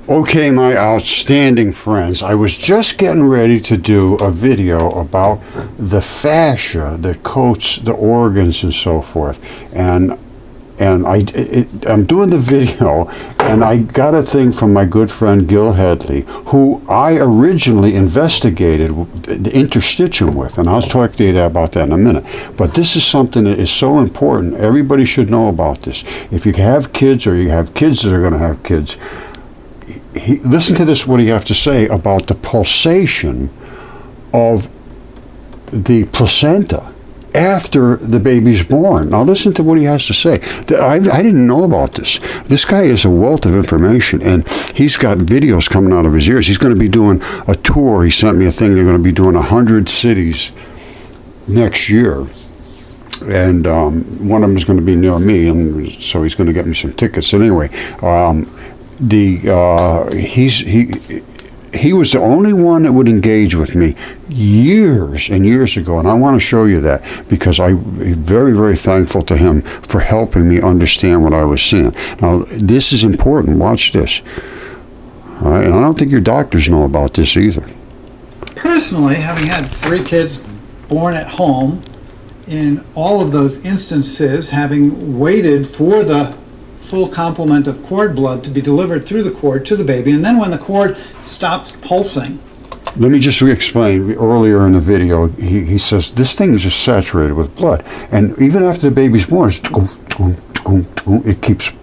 Okay, my outstanding friends, I was just getting ready to do a video about the fascia that coats the organs and so forth, and I'm doing the video, and I got a thing from my good friend Gil Hedley, who I originally investigated the interstitium with, and I'll talk to you about that in a minute. But this is something that is so important. Everybody should know about this. If you have kids, or you have kids that are going to have kids, listen to this, what he has to say about the pulsation of the placenta after the baby's born. Now listen to what he has to say. I didn't know about this. This guy is a wealth of information, and he's got videos coming out of his ears. He's going to be doing a tour. He sent me a thing. They're going to be doing 100 cities next year, and one of them is going to be near me, and so he's going to get me some tickets. Anyway, he was the only one that would engage with me years and years ago, and I want to show you that because I'm very, very thankful to him for helping me understand what I was seeing. Now, this is important. Watch this. All right, and I don't think your doctors know about this either. Personally, having had 3 kids born at home, in all of those instances, having waited for the full complement of cord blood to be delivered through the cord to the baby, and then when the cord stops pulsing. Let me just re-explain. Earlier in the video, he says this thing is just saturated with blood, and even after the baby's born, it keeps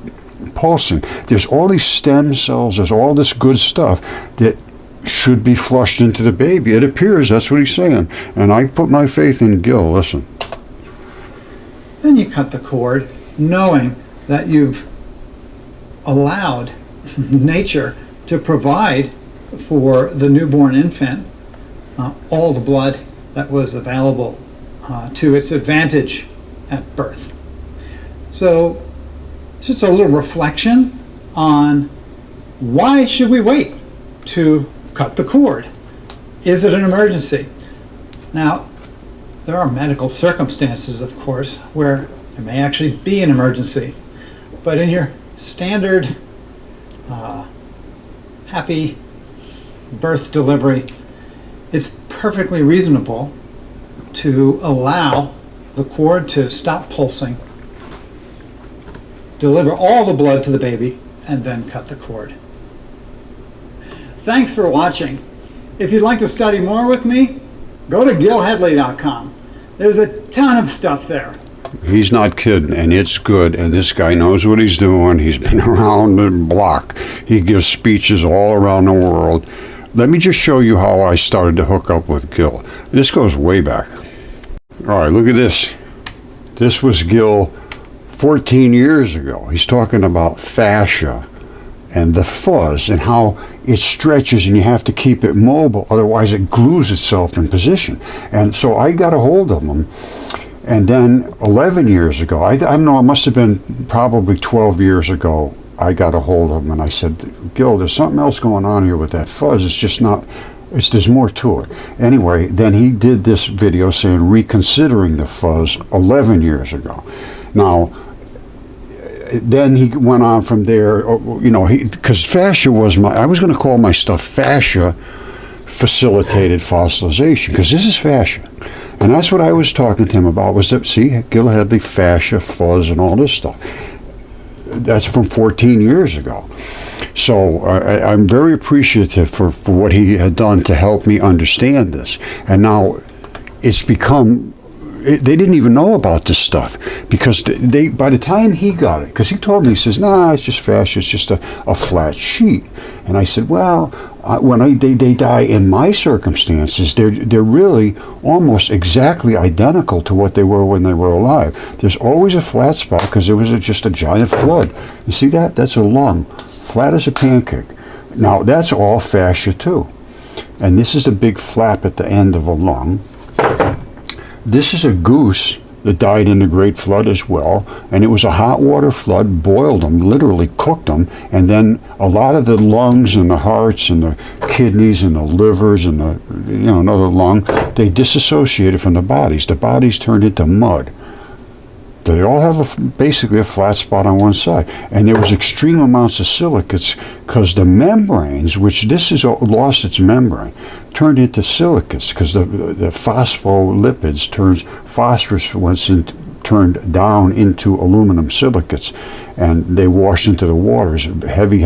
pulsing. There's all these stem cells, there's all this good stuff that should be flushed into the baby. It appears that's what he's saying, and I put my faith in Gil. Listen. Then you cut the cord, knowing that you've allowed nature to provide for the newborn infant all the blood that was available to its advantage at birth. So just a little reflection on why should we wait to cut the cord? Is it an emergency? Now, there are medical circumstances, of course, where there may actually be an emergency. But in your standard happy birth delivery, it's perfectly reasonable to allow the cord to stop pulsing, deliver all the blood to the baby, and then cut the cord. Thanks for watching. If you'd like to study more with me, go to gilhedley.com. There's a ton of stuff there. He's not kidding, and it's good, and this guy knows what he's doing. He's been around the block. He gives speeches all around the world. Let me just show you how I started to hook up with Gil. This goes way back. All right, look at this. This was Gil 14 years ago. He's talking about fascia and the fuzz and how it stretches and you have to keep it mobile, otherwise it glues itself in position. And so I got a hold of him. And then 11 years ago, I don't know, it must have been probably 12 years ago, I got a hold of him and I said, Gil, there's something else going on here with that fuzz. It's just not, there's more to it. Anyway, then he did this video saying reconsidering the fuzz 11 years ago. Now, then he went on from there, you know, because fascia was I was going to call my stuff fascia facilitated fossilization, because this is fascia. And that's what I was talking to him about, was that, see, Gil Hedley, fascia, fuzz, and all this stuff. That's from 14 years ago. So I'm very appreciative for what he had done to help me understand this. And now it's become, they didn't even know about this stuff, because by the time he got it, because he told me, he says, nah, it's just fascia, it's just a flat sheet. And I said, well, when they die in my circumstances, they're really almost exactly identical to what they were when they were alive. There's always a flat spot because there was just a giant flood. You see that? That's a lung, flat as a pancake. Now that's all fascia too. And this is a big flap at the end of a lung. This is a goose that died in the Great Flood as well, and it was a hot water flood, boiled them, literally cooked them, and then a lot of the lungs and the hearts and the kidneys and the livers and the, you know, another lung, they disassociated from the bodies. The bodies turned into mud. They all have basically a flat spot on one side. And there was extreme amounts of silicates because the membranes, which this has lost its membrane, turned into silicates because the phospholipids turns phosphorus once turned down into aluminum silicates, and they washed into the waters. Heavy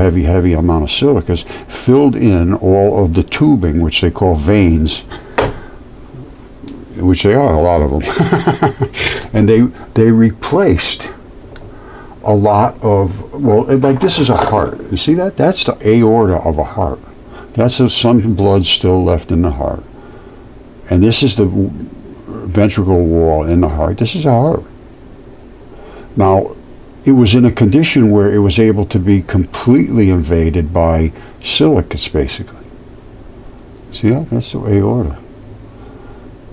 amount of silicates filled in all of the tubing, which they call veins, which they are, a lot of them. And they replaced a lot of, well, like this is a heart. You see that? That's the aorta of a heart. That's some blood still left in the heart. And this is the ventricle wall in the heart. This is a heart. Now, it was in a condition where it was able to be completely invaded by silicates, basically. See that? That's the aorta.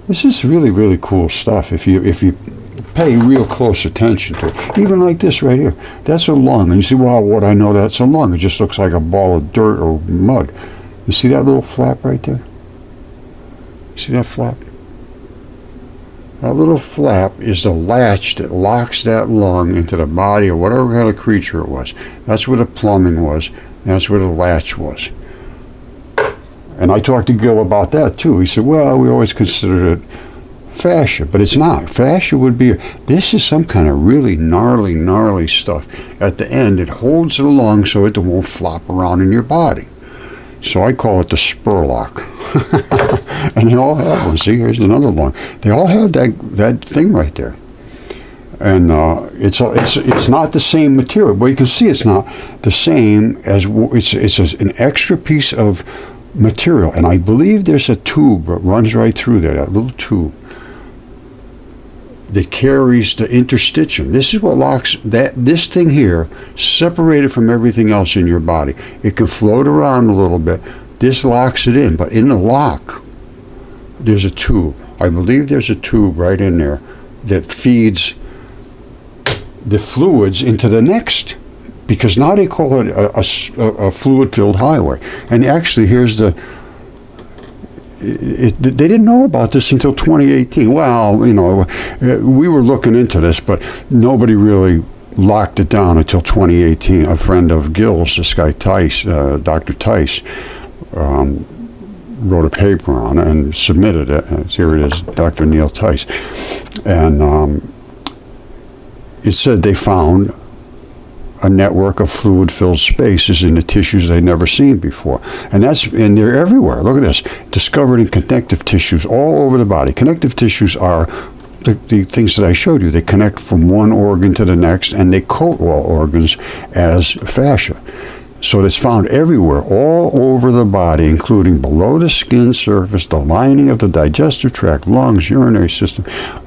This is really, really cool stuff if you pay real close attention to it. Even like this right here. That's a lung. And you see, well, what I know, that's a lung. It just looks like a ball of dirt or mud. You see that little flap right there? You see that flap? That little flap is the latch that locks that lung into the body of whatever kind of creature it was. That's where the plumbing was. That's where the latch was. And I talked to Gil about that too. He said, well, we always considered it fascia, but it's not. Fascia would be, this is some kind of really gnarly stuff. At the end, it holds the lung so it won't flop around in your body. So I call it the spurlock. And they all have one. See, here's another lung. They all have that thing right there. And it's not the same material. But you can see it's not the same as, it's an extra piece of material. And I believe there's a tube that runs right through there, that little tube that carries the interstitium. This is what locks this thing here, separated from everything else in your body. It can float around a little bit. This locks it in, but in the lock, there's a tube. I believe there's a tube right in there that feeds the fluids into the next, because now they call it a fluid-filled highway. And actually, here's they didn't know about this until 2018. Well, we were looking into this, but nobody really locked it down until 2018. A friend of Gil's, this guy Tice, Dr. Tice, wrote a paper on it and submitted it. Here it is, Dr. Neil Tice. And it said they found a network of fluid-filled spaces in the tissues they'd never seen before. And they're everywhere. Look at this. Discovered in connective tissues all over the body. Connective tissues are the things that I showed you. They connect from one organ to the next, and they coat all organs as fascia. So it's found everywhere, all over the body, including below the skin surface, the lining of the digestive tract, lungs, urinary system,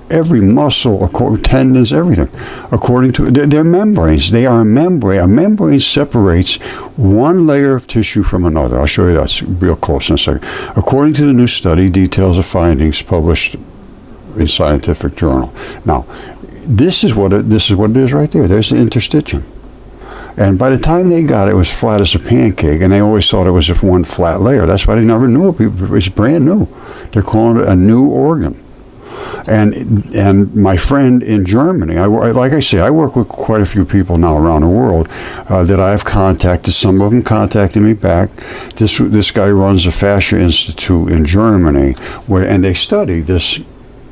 every muscle, tendons, everything. According to their membranes, they are a membrane. A membrane separates one layer of tissue from another. I'll show you that real close in a second. According to the new study, details of findings published in Scientific Journal. Now, this is what it is right there. There's the interstitium. And by the time they got it, it was flat as a pancake, and they always thought it was just one flat layer. That's why they never knew it. It's brand new. They're calling it a new organ. And my friend in Germany, like I say, I work with quite a few people now around the world that I have contacted. Some of them contacted me back. This guy runs a Fascia Institute in Germany, and they study this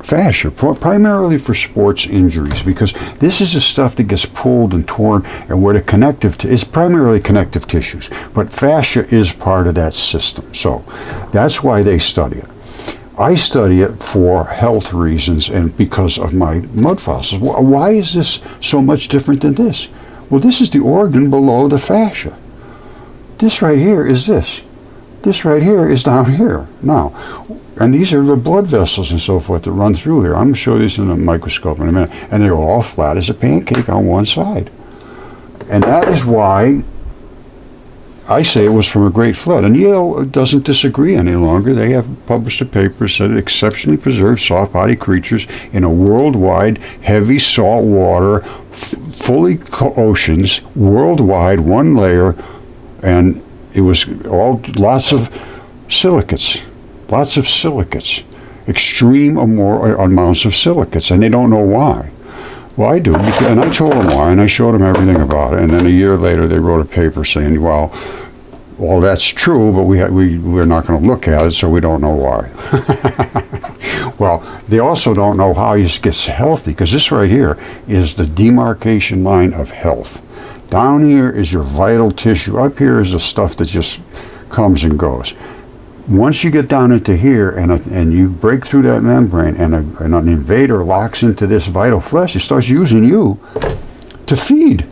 fascia, primarily for sports injuries, because this is the stuff that gets pulled and torn, and where the it's primarily connective tissues, but fascia is part of that system. So that's why they study it. I study it for health reasons and because of my mud fossils. Why is this so much different than this? Well, this is the organ below the fascia. This right here is this. This right here is down here. Now, and these are the blood vessels and so forth that run through here. I'm going to show you this in a microscope in a minute. And they're all flat as a pancake on one side. And that is why I say it was from a great flood. And Yale doesn't disagree any longer. They have published a paper that said it exceptionally preserved soft-bodied creatures in a worldwide heavy salt water, fully oceans, worldwide, one layer, and it was lots of silicates, extreme amounts of silicates, and they don't know why. Well, I do, and I told them why, and I showed them everything about it. And then a year later, they wrote a paper saying, well, that's true, but we're not going to look at it, so we don't know why. Well, they also don't know how you get healthy, because this right here is the demarcation line of health. Down here is your vital tissue. Up here is the stuff that just comes and goes. Once you get down into here and you break through that membrane and an invader locks into this vital flesh, it starts using you to feed.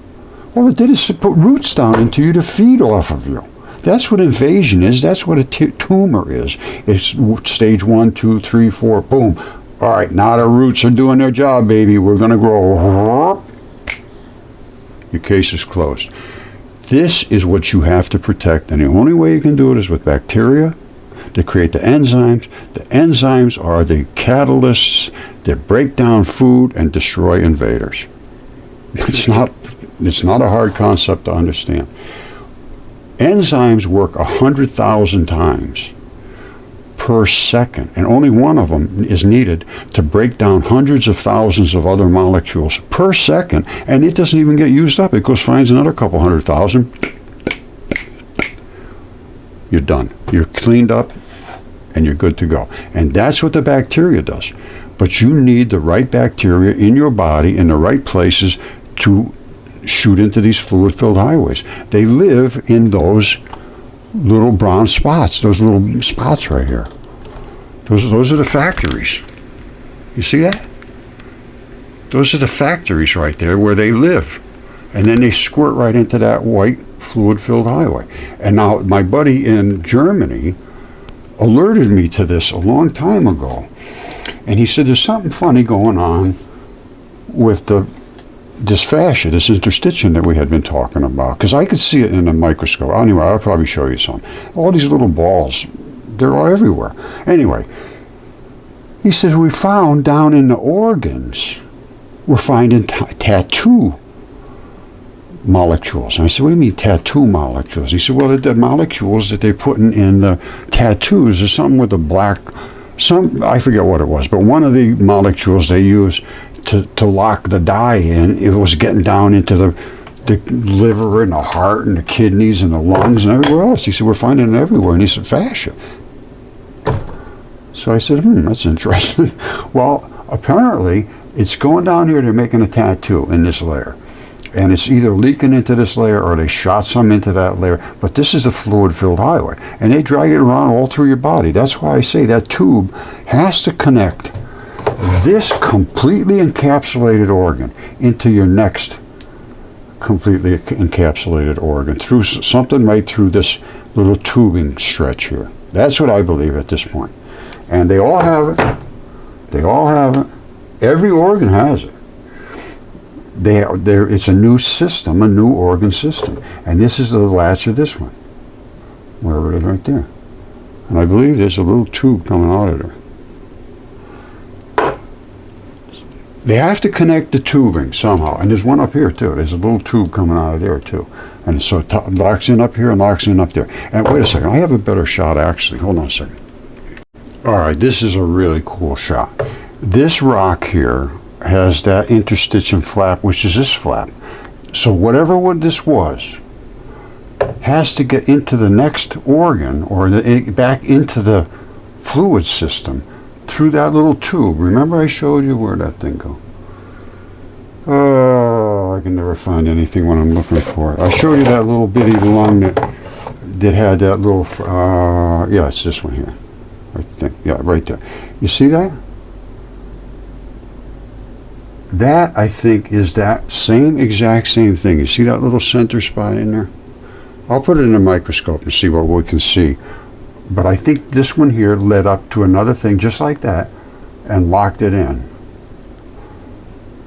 All it did is put roots down into you to feed off of you. That's what invasion is. That's what a tumor is. It's stage 1, 2, 3, 4, boom. All right, now the roots are doing their job, baby. We're going to grow. Your case is closed. This is what you have to protect, and the only way you can do it is with bacteria. They create the enzymes. The enzymes are the catalysts that break down food and destroy invaders. It's not a hard concept to understand. Enzymes work 100,000 times per second, and only one of them is needed to break down hundreds of thousands of other molecules per second, and it doesn't even get used up. It goes finds another couple 100,000. You're done. You're cleaned up, and you're good to go. And that's what the bacteria does. But you need the right bacteria in your body in the right places to shoot into these fluid-filled highways. They live in those little brown spots, those little spots right here. Those are the factories. You see that? Those are the factories right there where they live. And then they squirt right into that white fluid-filled highway. And now my buddy in Germany alerted me to this a long time ago. And he said there's something funny going on with this fascia, this interstitium that we had been talking about, because I could see it in a microscope. Anyway, I'll probably show you some. All these little balls, they're all everywhere. Anyway, he said we found down in the organs, we're finding tattoo molecules. And I said, what do you mean tattoo molecules? He said, well, the molecules that they're putting in the tattoos is something with a black, I forget what it was, but one of the molecules they use to lock the dye in, it was getting down into the liver and the heart and the kidneys and the lungs and everywhere else. He said, we're finding it everywhere. And he said, fascia. So I said, that's interesting. Well, apparently, it's going down here, they're making a tattoo in this layer. And it's either leaking into this layer or they shot some into that layer. But this is a fluid-filled highway. And they drag it around all through your body. That's why I say that tube has to connect this completely encapsulated organ into your next completely encapsulated organ through something right through this little tubing stretch here. That's what I believe at this point. And they all have it. They all have it. Every organ has it. It's a new system, a new organ system. And this is the latch of this one. Wherever it is right there. And I believe there's a little tube coming out of there. They have to connect the tubing somehow. And there's one up here, too. There's a little tube coming out of there, too. And so it locks in up here and locks in up there. And wait a second. I have a better shot, actually. Hold on a second. All right, this is a really cool shot. This rock here has that interstitium flap, which is this flap. So whatever this was has to get into the next organ or back into the fluid system through that little tube. Remember I showed you where that thing go? Oh, I can never find anything when I'm looking for it. I showed you that little bitty lung that had that little, yeah, it's this one here. I think, yeah, right there. You see that? That, I think, is that exact same thing. You see that little center spot in there? I'll put it in a microscope and see what we can see. But I think this one here led up to another thing just like that and locked it in.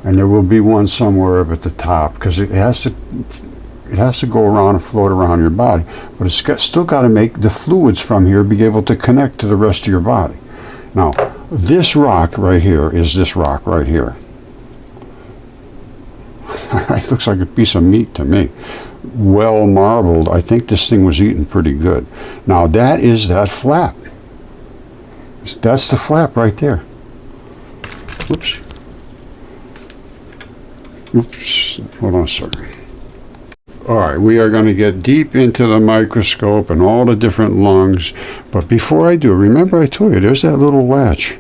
And there will be one somewhere up at the top because it has to go around and float around your body. But it's still got to make the fluids from here be able to connect to the rest of your body. Now, this rock right here is this rock right here. It looks like a piece of meat to me. Well marbled. I think this thing was eaten pretty good. Now that is that flap. That's the flap right there. Whoops. Oops, hold on a second. All right, we are going to get deep into the microscope and all the different lungs. But before I do, remember I told you there's that little latch.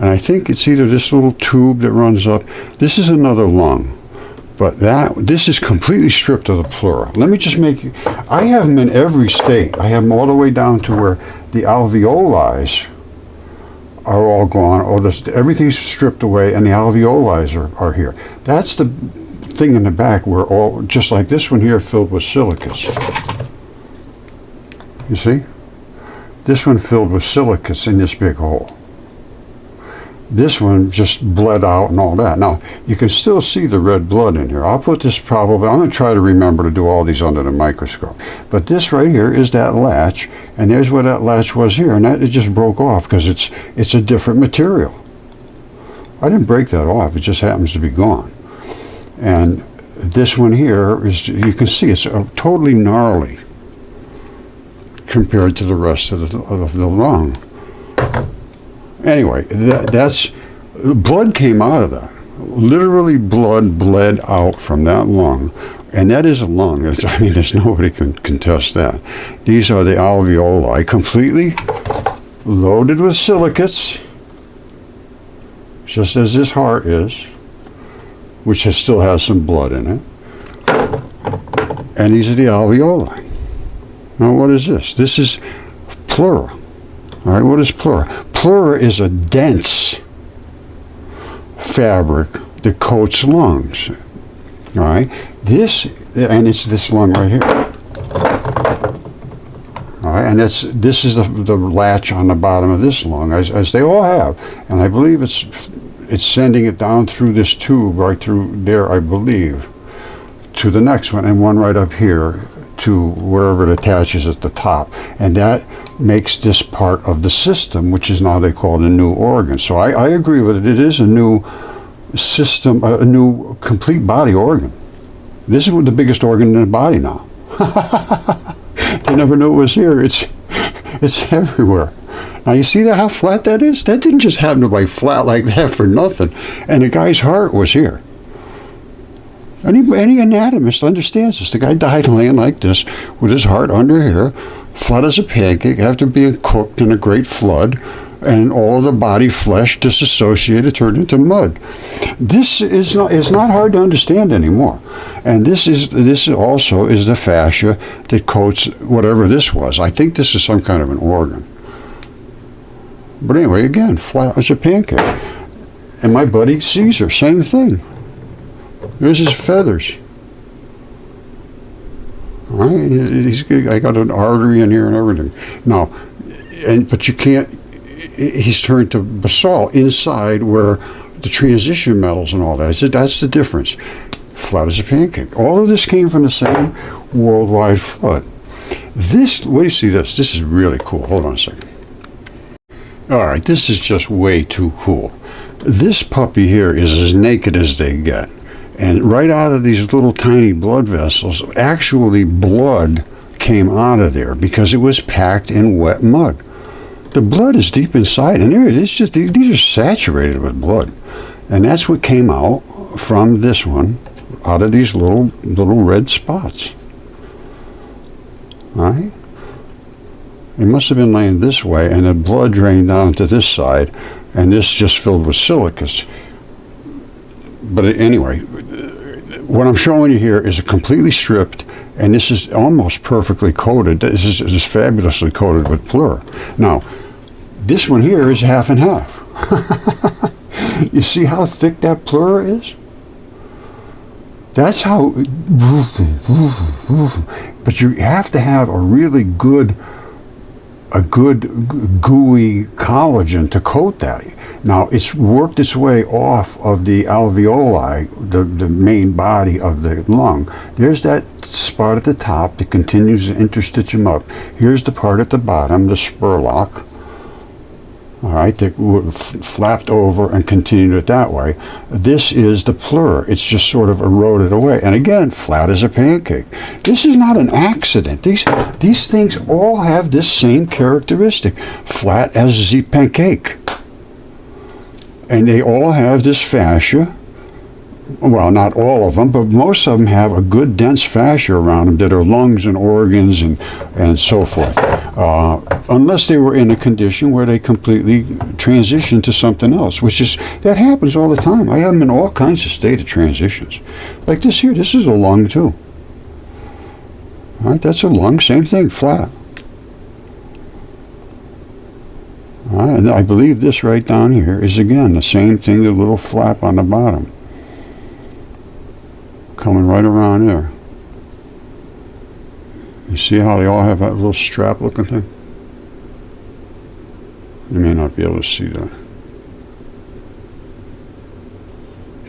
And I think it's either this little tube that runs up. This is another lung. But this is completely stripped of the pleura. Let me just I have them in every state. I have them all the way down to where the alveoli are all gone, or everything's stripped away, and the alveoli are here. That's the thing in the back where all, just like this one here, filled with silicates. You see? This one filled with silicates in this big hole. This one just bled out and all that. Now, you can still see the red blood in here. I'll put this I'm going to try to remember to do all these under the microscope. But this right here is that latch, and there's where that latch was here, and it just broke off because it's a different material. I didn't break that off. It just happens to be gone. And this one here is, you can see, it's totally gnarly compared to the rest of the lung. Anyway, that's blood came out of that. Literally, blood bled out from that lung, and that is a lung. I mean, there's nobody can contest that. These are the alveoli, completely loaded with silicates, just as this heart is, which still has some blood in it. And these are the alveoli. Now, what is this? This is pleura. All right, what is pleura? Pleura is a dense fabric that coats lungs. All right, it's this lung right here. All right, and this is the latch on the bottom of this lung, as they all have, and I believe it's sending it down through this tube right through there, I believe, to the next one, and one right up here to wherever it attaches at the top, and that makes this part of the system, which is now they call it a new organ. So I agree with it. It is a new system, a new complete body organ. This is the biggest organ in the body now. They never knew it was here. It's everywhere. Now you see how flat that is? That didn't just happen to be flat like that for nothing. And the guy's heart was here. Any anatomist understands this. The guy died laying like this with his heart under here, flat as a pancake after being cooked in a great flood, and all of the body flesh disassociated, turned into mud. This is not hard to understand anymore. And this also is the fascia that coats whatever this was. I think this is some kind of an organ. But anyway, again, flat as a pancake. And my buddy Caesar, same thing. There's his feathers. All right, I got an artery in here and everything. Now, but you can't. He's turned to basalt inside where the transition metals and all that. I said that's the difference. Flat as a pancake. All of this came from the same worldwide flood. What do you see? This is really cool. Hold on a second. All right, this is just way too cool. This puppy here is as naked as they get. And right out of these little tiny blood vessels, actually blood came out of there because it was packed in wet mud. The blood is deep inside, and these are saturated with blood. And that's what came out from this one, out of these little red spots. All right? It must have been laying this way, and the blood drained down to this side, and this just filled with silicates. But anyway, what I'm showing you here is a completely stripped, and this is almost perfectly coated. This is fabulously coated with pleura. Now, this one here is half and half. You see how thick that pleura is? That's how, but you have to have a really good gooey collagen to coat that. Now, it's worked its way off of the alveoli, the main body of the lung. There's that spot at the top that continues to interstitch them up. Here's the part at the bottom, the spurlock, all right, that flapped over and continued it that way. This is the pleura. It's just sort of eroded away. And again, flat as a pancake. This is not an accident. These things all have this same characteristic, flat as the pancake. And they all have this fascia well, not all of them, but most of them have a good dense fascia around them that are lungs and organs and so forth. Unless they were in a condition where they completely transition to something else, that happens all the time. I have them in all kinds of state of transitions. Like this here, this is a lung too. All right, that's a lung, same thing, flat. All right, and I believe this right down here is again the same thing, the little flap on the bottom. Coming right around there. You see how they all have that little strap looking thing? You may not be able to see that.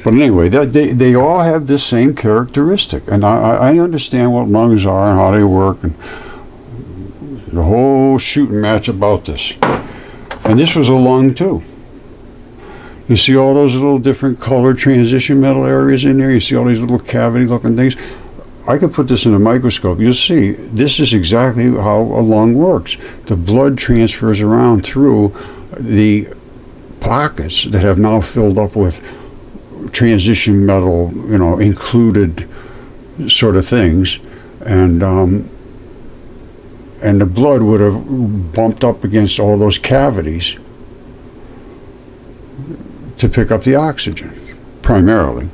But anyway, they all have this same characteristic. And I understand what lungs are and how they work and the whole shooting match about this. And this was a lung too. You see all those little different color transition metal areas in there? You see all these little cavity looking things? I could put this in a microscope. You'll see this is exactly how a lung works. The blood transfers around through the pockets that have now filled up with transition metal, included sort of things. And the blood would have bumped up against all those cavities to pick up the oxygen, primarily.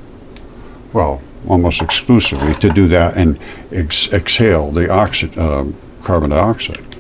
Well, almost exclusively to do that and exhale the carbon dioxide.